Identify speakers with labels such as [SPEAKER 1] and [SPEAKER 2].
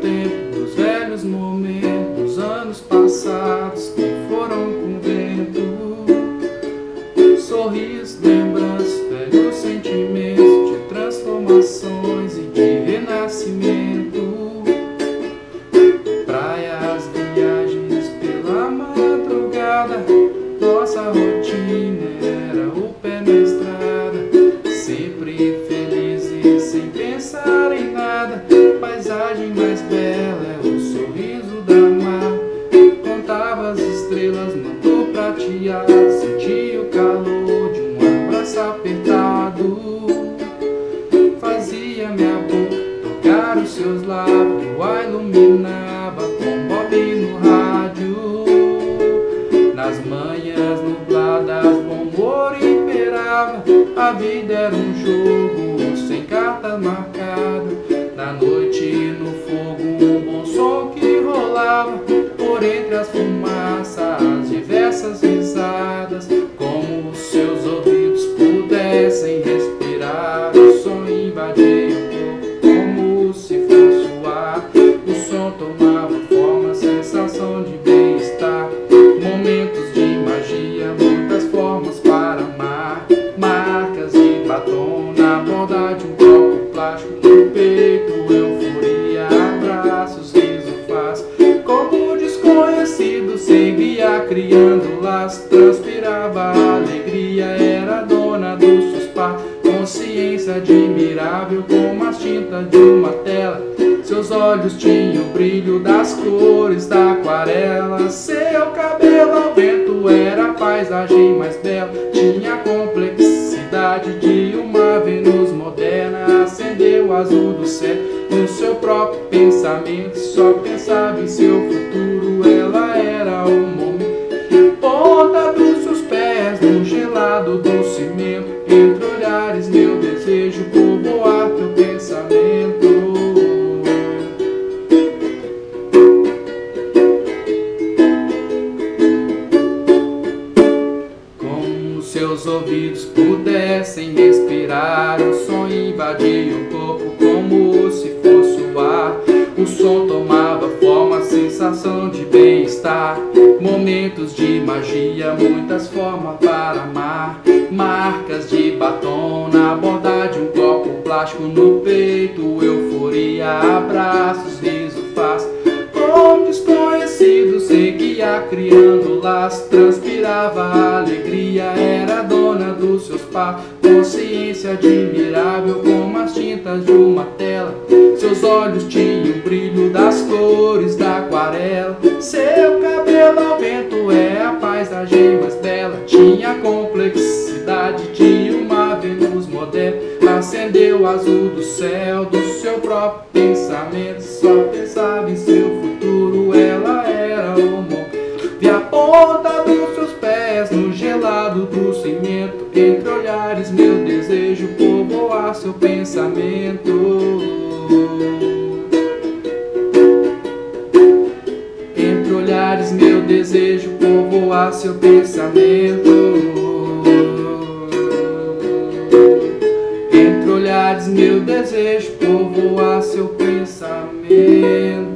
[SPEAKER 1] tempo, dos velhos momentos, anos passados que foram com o vento. Sorrisos, lembranças, velhos sentimentos de transformações e de renascimento. Praias, viagens pela madrugada, nossa rotina era o pé na estrada, sempre felizes sem pensar em nada. Paisagem mais bela é o sorriso da mar. Contava as estrelas no manto prateado, sentia o calor de um abraço apertado. Fazia minha boca tocar os seus lábios, a iluminava com Bob no rádio. Nas manhãs nubladas, bom humor imperava. A vida era um jogo sem carta marcada. Na noite, no fogo, um bom som que rolava. Por entre as fumaças, diversas risadas. Como os seus ouvidos pudessem respirar. O som invadia o corpo como se fosse o ar. O som tomava forma, sensação de bem-estar. Momentos de magia, muitas formas para amar. Marcas de batom na borda de um copo plástico. No peito, euforia, abraços, riso faz. Como desconhecido seguia criando laços. Transpirava alegria, era dona dos seus passos. Consciência admirável como as tintas de uma tela. Seus olhos tinham o brilho das cores da aquarela. Seu cabelo ao vento era a paisagem mais bela. Tinha a complexidade de uma Vênus moderna. Acendeu o azul do céu no seu próprio pensamento. Só pensava em seu futuro, ela era o momento. Ponta dos seus pés no gelado do cimento. Entre olhares meu desejo povoar teu pensamento. Seus ouvidos pudessem respirar. O som invadia o corpo como se fosse o ar. O som tomava forma, sensação de bem-estar. Momentos de magia, muitas formas para amar. Marcas de batom na borda de um copo plástico. No peito, euforia, abraços, riso fácil. Com desconhecido seguia criando laços. Transpirava alegria, era dona dos seus passos. Consciência admirável como as tintas de uma tela. Seus olhos tinham o brilho das cores da aquarela. Seu cabelo ao vento é a paisagem mais bela. Tinha a complexidade de uma Vênus moderna. Acendeu o azul do céu do seu próprio pensamento. Só pensava em seu futuro, ela era o momento. Vi a ponta dos seus pés no gelado do cimento. Entre olhares meu desejo povoar seu pensamento. Entre olhares meu desejo povoar seu pensamento. Entre olhares meu desejo povoar seu pensamento.